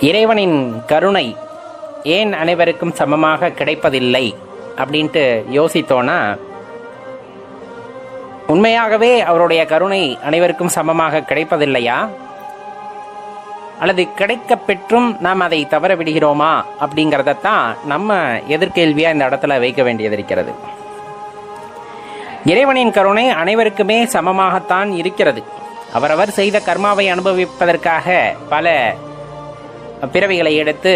இறைவனின் கருணை ஏன் அனைவருக்கும் சமமாக கிடைப்பதில்லை அப்படின்ட்டு யோசித்தோன்னா, உண்மையாகவே அவருடைய கருணை அனைவருக்கும் சமமாக கிடைப்பதில்லையா, அல்லது கிடைக்க பெற்றும் நாம் அதை தவற விடுகிறோமா அப்படிங்கிறதான் நம்ம எதிர்கேள்வியா இந்த இடத்துல வைக்க வேண்டியது இருக்கிறது. இறைவனின் கருணை அனைவருக்குமே சமமாகத்தான் இருக்கிறது. அவரவர் செய்த கர்மாவை அனுபவிப்பதற்காக பல பிறவிகளை எடுத்து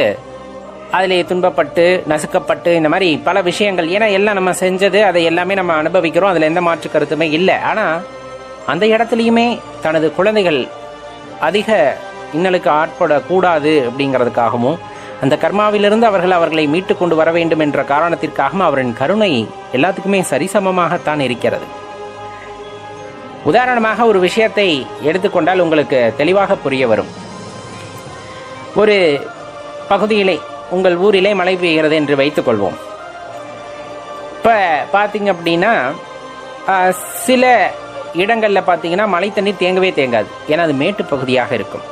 அதிலே துன்பப்பட்டு நசுக்கப்பட்டு இந்த மாதிரி பல விஷயங்கள், ஏன்னா எல்லாம் நம்ம செஞ்சது அதை எல்லாமே நம்ம அனுபவிக்கிறோம், அதில் எந்த மாற்று கருத்துமே இல்லை. ஆனால் அந்த இடத்துலையுமே தனது குழந்தைகள் அதிக இன்னலுக்கு ஆட்படக்கூடாது அப்படிங்கிறதுக்காகவும் அந்த கர்மாவிலிருந்து அவர்களை மீட்டு கொண்டு வர வேண்டும் என்ற காரணத்திற்காகவும் அவரின் கருணை எல்லாத்துக்குமே சரிசமமாகத்தான் இருக்கிறது. உதாரணமாக ஒரு விஷயத்தை எடுத்துக்கொண்டால் உங்களுக்கு தெளிவாக புரிய வரும். ஒரு பகுதியிலே, உங்கள் ஊரிலே மழை பெய்கிறது என்று வைத்துக்கொள்வோம். இப்போ பார்த்தீங்க அப்படின்னா சில இடங்களில் பார்த்தீங்கன்னா மழை தண்ணீர் தேங்கவே தேங்காது, ஏன்னா அது மேட்டு பகுதியாக இருக்கும்.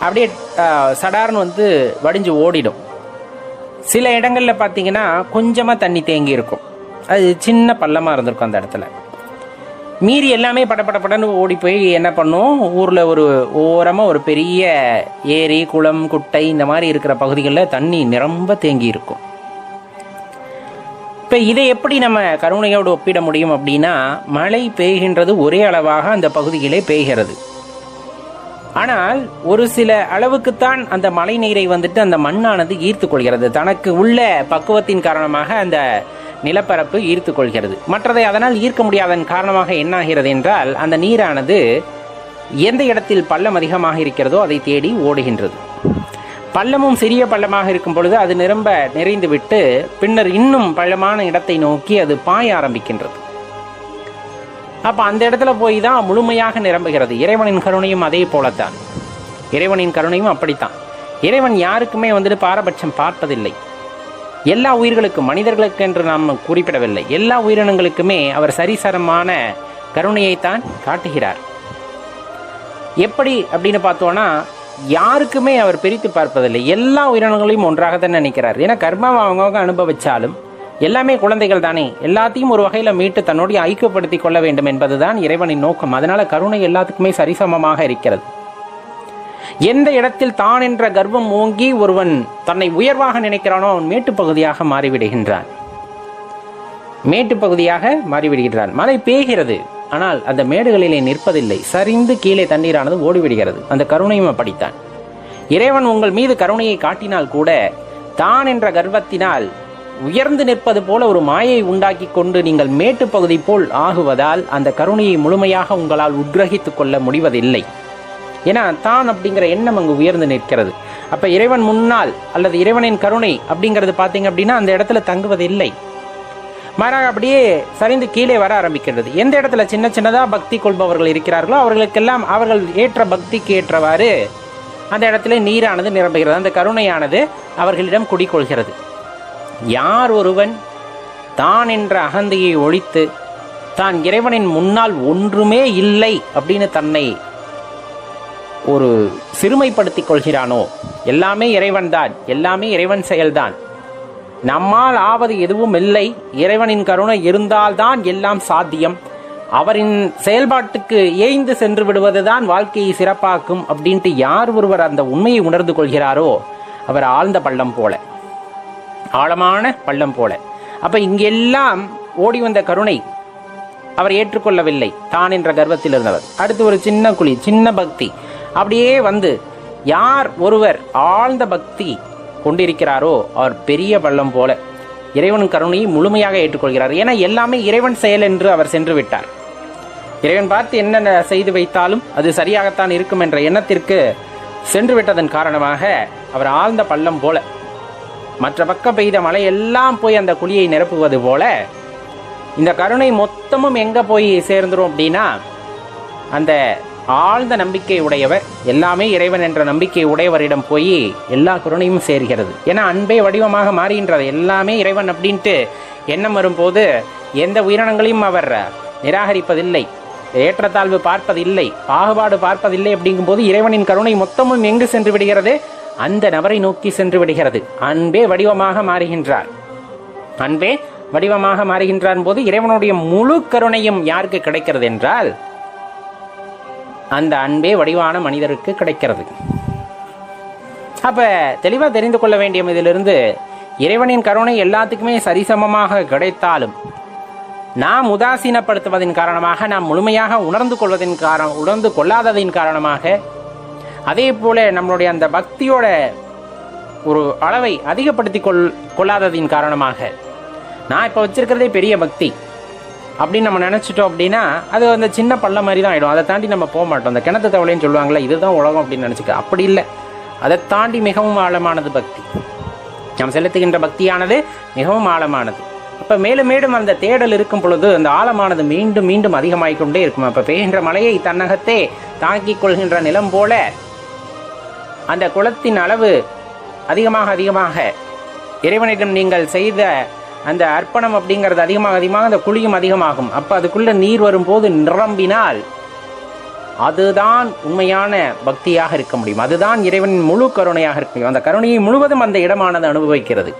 அப்படியே சடார்னு வடிஞ்சு ஓடிடும். சில இடங்களில் பார்த்தீங்கன்னா கொஞ்சமாக தண்ணி தேங்கி இருக்கும், அது சின்ன பள்ளமாக இருந்திருக்கும். அந்த இடத்துல மீறி எல்லாமே படப்படன்னு ஓடி போய் என்ன பண்ணும், ஊரில் ஒரு ஓரமாக ஒரு பெரிய ஏரி குளம் குட்டை இந்த மாதிரி இருக்கிற பகுதிகளில் தண்ணி நிரம்ப தேங்கி இருக்கும். இப்போ இதை எப்படி நம்ம கருணையோடு ஒப்பிட முடியும் அப்படின்னா, மழை பெய்கின்றது ஒரே அளவாக அந்த பகுதியிலே பெய்கிறது. ஆனால் ஒரு சில அளவுக்குத்தான் அந்த மழை நீரை அந்த மண்ணானது ஈர்த்து கொள்கிறது. தனக்கு உள்ள பக்குவத்தின் காரணமாக அந்த நிலப்பரப்பு ஈர்த்து கொள்கிறது. மற்றதை அதனால் ஈர்க்க முடியாதன் காரணமாக என்னாகிறது என்றால், அந்த நீரானது எந்த இடத்தில் பள்ளம் அதிகமாக இருக்கிறதோ அதை தேடி ஓடுகின்றது. பள்ளமும் சிறிய பள்ளமாக இருக்கும் பொழுது அது நிரம்ப நிறைந்து விட்டு பின்னர் இன்னும் பள்ளமான இடத்தை நோக்கி அது பாய ஆரம்பிக்கின்றது. அப்போ அந்த இடத்துல போய் தான் முழுமையாக நிரம்புகிறது. இறைவனின் கருணையும் அதே போலத்தான். இறைவனின் கருணையும் அப்படித்தான். இறைவன் யாருக்குமே பாரபட்சம் பார்ப்பதில்லை. எல்லா உயிர்களுக்கும், மனிதர்களுக்கு என்று நாம் குறிப்பிடவில்லை, எல்லா உயிரினங்களுக்குமே அவர் சரிசரமான கருணையைத்தான் காட்டுகிறார். எப்படி அப்படின்னு பார்த்தோன்னா, யாருக்குமே அவர் பிரித்து பார்ப்பதில்லை. எல்லா உயிரினங்களையும் ஒன்றாகத்தான் நினைக்கிறார். ஏன்னா கர்மாவை அவங்கவுங்க அனுபவிச்சாலும் எல்லாமே குழந்தைகள் தானே, எல்லாத்தையும் ஒரு வகையில் மீட்டு தன்னுடைய ஐக்கியப்படுத்தி கொள்ள வேண்டும் என்பதுதான் இறைவனின் நோக்கம். அதனால கருணை எல்லாத்துக்குமே சரிசமமாக இருக்கிறது. எந்த இடத்தில் தான் என்ற கர்வம் ஓங்கி ஒருவன் தன்னை உயர்வாக நினைக்கிறானோ அவன் மேட்டுப்பகுதியாக மாறிவிடுகின்றான். மழை பெய்கிறது, ஆனால் அந்த மேடுகளிலே நிற்பதில்லை, சரிந்து கீழே தண்ணீரானது ஓடிவிடுகிறது. அந்த கருணையும் அப்படித்தான். இறைவன் உங்கள் மீது கருணையை காட்டினால் கூட தான் என்ற கர்வத்தினால் உயர்ந்து நிற்பது போல ஒரு மாயை உண்டாக்கி கொண்டு நீங்கள் மேட்டு பகுதி போல் ஆகுவதால் அந்த கருணையை முழுமையாக உங்களால் உட்கிரகித்துக் கொள்ள முடிவதில்லை. ஏன்னா தான் அப்படிங்கிற எண்ணம் அங்கு உயர்ந்து நிற்கிறது. அப்ப இறைவன் முன்னால் அல்லது இறைவனின் கருணை அப்படிங்கிறது பார்த்தீங்க அப்படின்னா அந்த இடத்துல தங்குவதில்லை, மாறாக அப்படியே சரிந்து கீழே வர ஆரம்பிக்கிறது. எந்த இடத்துல சின்ன சின்னதாக பக்தி கொள்பவர்கள் இருக்கிறார்களோ அவர்களுக்கெல்லாம் அவர்கள் ஏற்ற பக்திக்கு ஏற்றவாறு அந்த இடத்துல நீரானது நிரம்புகிறது. அந்த கருணையானது அவர்களிடம் குடிக்கொள்கிறது. யார் ஒருவன் தான் என்ற அகந்தையை ஒழித்து தான் இறைவனின் முன்னால் ஒன்றுமே இல்லை அப்படின்னு தன்னை ஒரு சிறுமைப்படுத்திக் கொள்கிறானோ, எல்லாமே இறைவன் தான், எல்லாமே இறைவன் செயல்தான், நம்மால் ஆவது எதுவும் இல்லை, இறைவனின் கருணை இருந்தால்தான் எல்லாம் சாத்தியம், அவரின் செயல்பாட்டுக்கு ஏய்ந்து சென்று விடுவதுதான் வாழ்க்கையை சிறப்பாக்கும் அப்படின்ட்டு யார் ஒருவர் அந்த உண்மையை உணர்ந்து கொள்கிறாரோ அவர் ஆழ்ந்த பள்ளம் போல, ஆழமான பள்ளம் போல. அப்ப இங்கெல்லாம் ஓடி வந்த கருணை அவர் ஏற்றுக்கொள்ளவில்லை, தான் என்ற கர்வத்தில் இருந்தவர். அடுத்து ஒரு சின்ன குழி, சின்ன பக்தி, அப்படியே யார் ஒருவர் ஆழ்ந்த பக்தி கொண்டிருக்கிறாரோ அவர் பெரிய பள்ளம் போல இறைவன் கருணையை முழுமையாக ஏற்றுக்கொள்கிறார். ஏன்னா எல்லாமே இறைவன் செயல் என்று அவர் சென்று விட்டார். இறைவன் பார்த்து என்னென்ன செய்து வைத்தாலும் அது சரியாகத்தான் இருக்கும் என்ற எண்ணத்திற்கு சென்று விட்டதன் காரணமாக அவர் ஆழ்ந்த பள்ளம் போல, மற்ற பக்கம் பெய்த மழை எல்லாம் போய் அந்த குழியை நிரப்புவது போல இந்த கருணை மொத்தமும் எங்க போய் சேர்ந்துரும் அப்படின்னா, அந்த ஆழ்ந்த நம்பிக்கை உடையவர், எல்லாமே இறைவன் என்ற நம்பிக்கை உடையவரிடம் போய் எல்லா கருணையும் சேர்கிறது. ஏன்னா அன்பே வடிவமாக மாறுகின்றது. எல்லாமே இறைவன் அப்படின்ட்டு எண்ணம் வரும்போது எந்த உயிரினங்களையும் அவர் நிராகரிப்பதில்லை, ஏற்றத்தாழ்வு பார்ப்பதில்லை, பாகுபாடு பார்ப்பதில்லை. அப்படிங்கும்போது இறைவனின் கருணை மொத்தமும் எங்கு சென்று விடுகிறது, அந்த நபரை நோக்கி சென்று விடுகிறது. அன்பே வடிவமாக மாறுகின்றார். அன்பே வடிவமாக மாறுகின்றார் போது இறைவனுடைய முழு கருணையும் யாருக்கு கிடைக்கிறது என்றால் அந்த அன்பே வடிவான மனிதருக்கு கிடைக்கிறது. அப்ப தெளிவா தெரிந்து கொள்ள வேண்டிய இதிலிருந்து இறைவனின் கருணை எல்லாத்துக்குமே சரிசமமாக கிடைத்தாலும் நாம் உதாசீனப்படுத்துவதன் காரணமாக, நாம் முழுமையாக உணர்ந்து கொள்ளாததின் காரணமாக, அதே போல நம்மளுடைய அந்த பக்தியோட ஒரு அளவை அதிகப்படுத்தி கொள்ளாததின் காரணமாக, நான் இப்போ வச்சிருக்கிறதே பெரிய பக்தி அப்படின்னு நம்ம நினச்சிட்டோம் அப்படின்னா அது அந்த சின்ன பள்ள மாதிரி தான் ஆகிடும். அதை தாண்டி நம்ம போக மாட்டோம். அந்த கிணத்து தவளைன்னு சொல்லுவாங்களே, இதுதான் உலகம் அப்படின்னு நினச்சிக்க. அப்படி இல்லை, அதை தாண்டி மிகவும் ஆழமானது பக்தி. நாம் செலுத்துகின்ற பக்தியானது மிகவும் ஆழமானது. அப்போ மேலும் மேலும் அந்த தேடல் இருக்கும் பொழுது அந்த ஆழமானது மீண்டும் மீண்டும் அதிகமாகிக்கொண்டே இருக்கும். அப்போ பெய்கின்ற மழையை தன்னகத்தே தாங்கிக் கொள்கின்ற நிலம் போல அந்த குளத்தின் அளவு அதிகமாக அதிகமாக இறைவனிடம் நீங்கள் செய்த அந்த அர்ப்பணம் அப்படிங்கிறது அதிகமாக அந்த குழியும் அதிகமாகும். அப்போ அதுக்குள்ள நீர் வரும்போது நிரம்பினால் அதுதான் உண்மையான பக்தியாக இருக்க முடியும். அதுதான் இறைவனின் முழு கருணையாக இருக்க முடியும். அந்த கருணையை முழுவதும் அந்த இடமானது அனுபவிக்கிறது.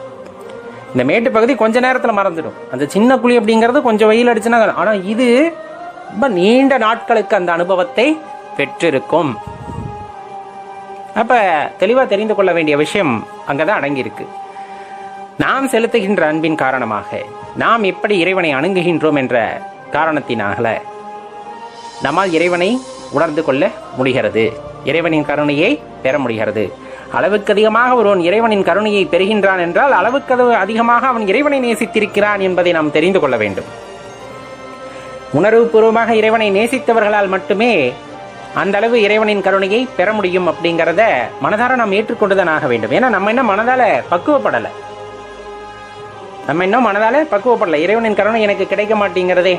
இந்த மேட்டு பகுதி கொஞ்ச நேரத்தில் மறந்துடும். அந்த சின்ன குழி அப்படிங்கிறது கொஞ்சம் வெயில் அடிச்சுன்னா, ஆனால் இது ரொம்ப நீண்ட நாட்களுக்கு அந்த அனுபவத்தை பெற்றிருக்கும். அப்ப தெளிவாக தெரிந்து கொள்ள வேண்டிய விஷயம் அங்கதான் அடங்கியிருக்கு. நாம் செலுத்துகின்ற அன்பின் காரணமாக நாம் எப்படி இறைவனை அணுகுகின்றோம் என்ற காரணத்தினால நம்மால் இறைவனை உணர்ந்து கொள்ள முடிகிறது, இறைவனின் கருணையை பெற முடிகிறது. அளவுக்கு அதிகமாக ஒருவன் இறைவனின் கருணையை பெறுகின்றான் என்றால் அளவுக்கு அதிகமாக அவன் இறைவனை நேசித்திருக்கிறான் என்பதை நாம் தெரிந்து கொள்ள வேண்டும். உணர்வுபூர்வமாக இறைவனை நேசித்தவர்களால் மட்டுமே அந்த அளவு இறைவனின் கருணையை பெற முடியும் அப்படிங்கிறத மனதார நாம் ஏற்றுக்கொண்டுதான் ஆக வேண்டும். ஏன்னா நம்ம இன்னும் மனதால பக்குவப்படலை. இறைவனின் கருணை எனக்கு கிடைக்க மாட்டேங்கிறதே,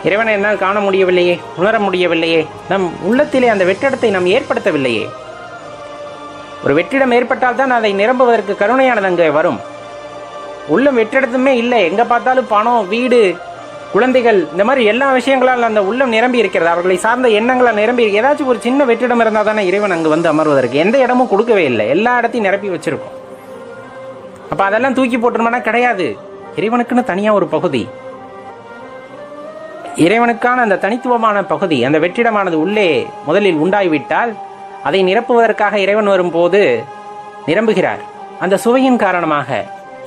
இறைவனை என்னால் காண முடியவில்லையே, உணர முடியவில்லையே, நம் உள்ளத்திலே அந்த வெற்றிடத்தை நாம் ஏற்படுத்தவில்லையே. ஒரு வெற்றிடம் ஏற்பட்டால் தான் அதை நிரம்புவதற்கு கருணையானது அங்கே வரும். உள்ளம் வெற்றிடத்துமே இல்லை. எங்க பார்த்தாலும் பணம், வீடு, குழந்தைகள், இந்த மாதிரி எல்லா விஷயங்களால் அந்த உள்ளம் நிரம்பி இருக்கிறது. அவர்களை சார்ந்த எண்ணங்களால் நிரம்பி இருக்கு. ஏதாச்சும் ஒரு சின்ன வெற்றிடம் இருந்தால் தானே இறைவன் அங்கு வந்து அமர்வதற்கு. எந்த இடமும் கொடுக்கவே இல்லை, எல்லா இடத்தையும் நிரப்பி வச்சிருக்கோம். அப்ப அதெல்லாம் தூக்கி போட்டுருமானா கிடையாது. இறைவனுக்குன்னு தனியா ஒரு பகுதி, இறைவனுக்கான அந்த தனித்துவமான பகுதி, அந்த வெற்றிடமானது உள்ளே முதலில் உண்டாகிவிட்டால் அதை நிரப்புவதற்காக இறைவன் வரும்போது நிரம்புகிறார். அந்த சுவையின் காரணமாக,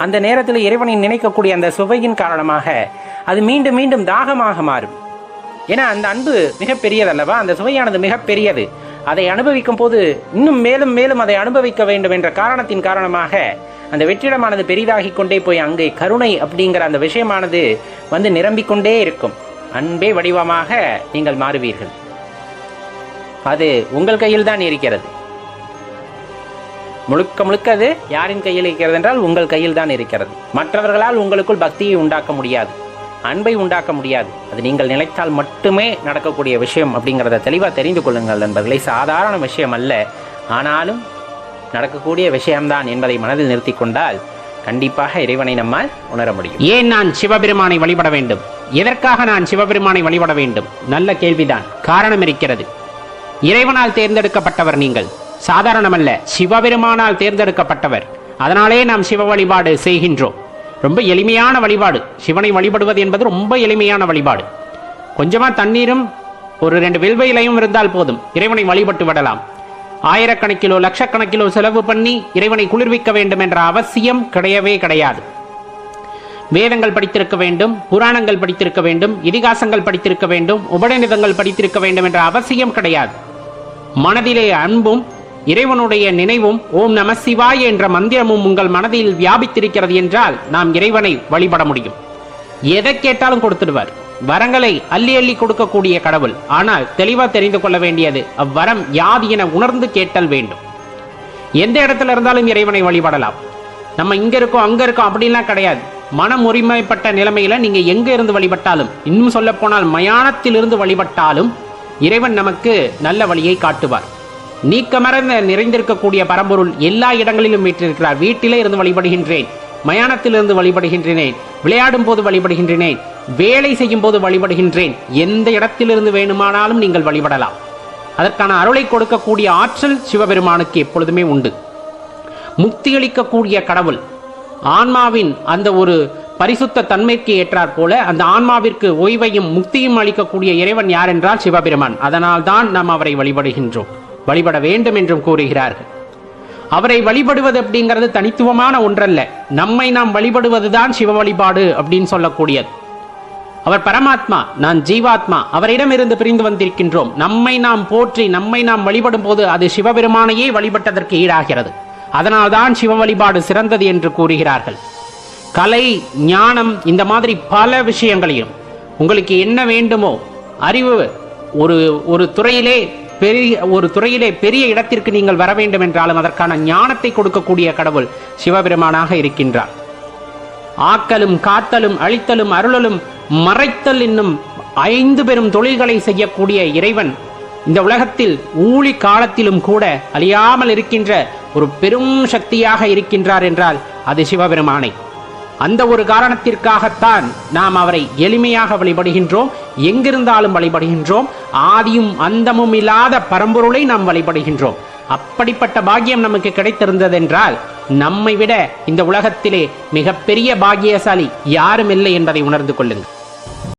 அந்த நேரத்தில் இறைவனை நினைக்கக்கூடிய அந்த சுவையின் காரணமாக அது மீண்டும் மீண்டும் தாகமாக மாறும். ஏன்னா அந்த அன்பு மிகப்பெரியது அல்லவா, அந்த சுவையானது மிகப்பெரியது. அதை அனுபவிக்கும் போது இன்னும் மேலும் மேலும் அதை அனுபவிக்க வேண்டும் என்ற காரணத்தின் காரணமாக அந்த வெற்றிடமானது பெரிதாகி கொண்டே போய் அங்கே கருணை அப்படிங்கிற அந்த விஷயமானது வந்து நிரம்பிக்கொண்டே இருக்கும். அன்பே வடிவமாக நீங்கள் மாறுவீர்கள். அது உங்கள் கையில் தான் இருக்கிறது. முழுக்க முழுக்க அது யாரின் கையில் இருக்கிறது என்றால் உங்கள் கையில் தான் இருக்கிறது. மற்றவர்களால் உங்களுக்குள் பக்தியை உண்டாக்க முடியாது, அன்பை உண்டாக்க முடியாது. அது நீங்கள் நினைத்தால் மட்டுமே நடக்கக்கூடிய விஷயம் அப்படிங்கிறத தெளிவாக தெரிந்து கொள்ளுங்கள் என்பதை. சாதாரண விஷயம் அல்ல, ஆனாலும் நடக்கக்கூடிய விஷயம்தான் என்பதை மனதில் நிறுத்தி கொண்டால் கண்டிப்பாக இறைவனை நம்மால் உணர முடியும். ஏன் நான் சிவபெருமானை வழிபட வேண்டும்? எதற்காக நான் சிவபெருமானை வழிபட வேண்டும்? நல்ல கேள்விதான். காரணம் இருக்கிறது. இறைவனால் தேர்ந்தெடுக்கப்பட்டவர் நீங்கள், சாதாரணமல்ல, சிவபெருமானால் தேர்ந்தெடுக்கப்பட்டவர். அதனாலே நாம் சிவ வழிபாடு செய்கின்றோம். ரொம்ப எளிமையான வழிபாடு. சிவனை வழிபடுவது என்பது ரொம்ப எளிமையான வழிபாடு. கொஞ்சமா தண்ணீரும் ஒரு 2 வில்வ இலையும் இருந்தால் போதும், இறைவனை வழிபட்டு விடலாம். ஆயிரக்கணக்கிலோ லட்சக்கணக்கிலோ செலவு பண்ணி இறைவனை குளிர்விக்க வேண்டும் என்ற அவசியம் கிடையவே கிடையாது. வேதங்கள் படித்திருக்க வேண்டும், புராணங்கள் படித்திருக்க வேண்டும், இதிகாசங்கள் படித்திருக்க வேண்டும், உபநிடதங்கள் படித்திருக்க வேண்டும் என்ற அவசியம் கிடையாது. மனதிலே அன்பும் இறைவனுடைய நினைவும் ஓம் நம சிவாய என்ற மந்திரமும் உங்கள் மனதில் வியாபித்திருக்கிறது என்றால் நாம் இறைவனை வழிபட முடியும். எதை கேட்டாலும் கொடுத்துடுவார். வரங்களை அள்ளி அள்ளி கொடுக்கக்கூடிய கடவுள். ஆனால் தெளிவா தெரிந்து கொள்ள வேண்டியது, அவ்வரம் யாது என உணர்ந்து கேட்டல் வேண்டும். எந்த இடத்துல இருந்தாலும் இறைவனை வழிபடலாம். நம்ம இங்க இருக்கோம் அங்க இருக்கோம் அப்படின்லாம் கிடையாது. மனம் ஒருமைப்பட்ட நிலைமையில நீங்க எங்க இருந்து வழிபட்டாலும், இன்னும் சொல்ல போனால் மயானத்திலிருந்து வழிபட்டாலும் இறைவன் நமக்கு நல்ல வழியை காட்டுவார். நீக்கமறந்த நிறைந்திருக்கக்கூடிய பரம்பொருள் எல்லா இடங்களிலும் வீற்றிருக்கிறார். வீட்டிலே இருந்து வழிபடுகின்றேன், மயானத்திலிருந்து வழிபடுகின்றேன், விளையாடும் போது வழிபடுகின்றேன், வேலை செய்யும் போது வழிபடுகின்றேன், எந்த இடத்திலிருந்து வேணுமானாலும் நீங்கள் வழிபடலாம். அதற்கான அருளை கொடுக்கக்கூடிய ஆற்றல் சிவபெருமானுக்கு எப்பொழுதுமே உண்டு. முக்தியளிக்கக்கூடிய கடவுள், ஆன்மாவின் அந்த ஒரு பரிசுத்த தன்மைக்கு ஏற்றாற் போல அந்த ஆன்மாவிற்கு ஓய்வையும் முக்தியும் அளிக்கக்கூடிய இறைவன் யார் என்றால் சிவபெருமான். அதனால் தான் நாம் அவரை வழிபடுகின்றோம், வழிபட வேண்டும் என்றும் கூறுகிறார்கள். அவரை வழிபடுவது அப்படிங்கிறது தனித்துவமான ஒன்றல்ல, நம்மை நாம் வழிபடுவதுதான் சிவ வழிபாடு அப்படின்னு சொல்லக்கூடியது. அவர் பரமாத்மா, நான் ஜீவாத்மா, அவரிடமிருந்து பிரிந்து வந்திருக்கின்றோம். நம்மை நாம் போற்றி நம்மை நாம் வழிபடும் போது அது சிவபெருமானையே வழிபட்டதற்கு ஈடாகிறது. அதனால்தான் சிவ வழிபாடு சிறந்தது என்று கூறுகிறார்கள். கலை, ஞானம், இந்த மாதிரி பல விஷயங்களையும் உங்களுக்கு என்ன வேண்டுமோ அறிவு, ஒரு துறையிலே பெரிய இடத்திற்கு நீங்கள் வர வேண்டும் என்றாலும் அதற்கான ஞானத்தை கொடுக்கக்கூடிய கடவுள் சிவபெருமானாக இருக்கின்றார். ஆக்கலும் காத்தலும் அழித்தலும் அருளலும் மறைத்தல் என்னும் 5 பெரும் தொழில்களை செய்யக்கூடிய இறைவன் இந்த உலகத்தில் ஊழி காலத்திலும் கூட அழியாமல் இருக்கின்ற ஒரு பெரும் சக்தியாக இருக்கின்றார் என்றால் அது சிவபெருமானை. அந்த ஒரு காரணத்திற்காகத்தான் நாம் அவரை எளிமையாக வழிபடுகின்றோம், எங்கிருந்தாலும் வழிபடுகின்றோம். ஆதியும் அந்தமும் இல்லாத பரம்பொருளை நாம் வழிபடுகின்றோம். அப்படிப்பட்ட பாக்கியம் நமக்கு கிடைத்திருந்ததென்றால் நம்மை விட இந்த உலகத்திலே மிகப்பெரிய பாக்கியசாலி யாரும் இல்லை என்பதை உணர்ந்து கொள்ளுங்கள்.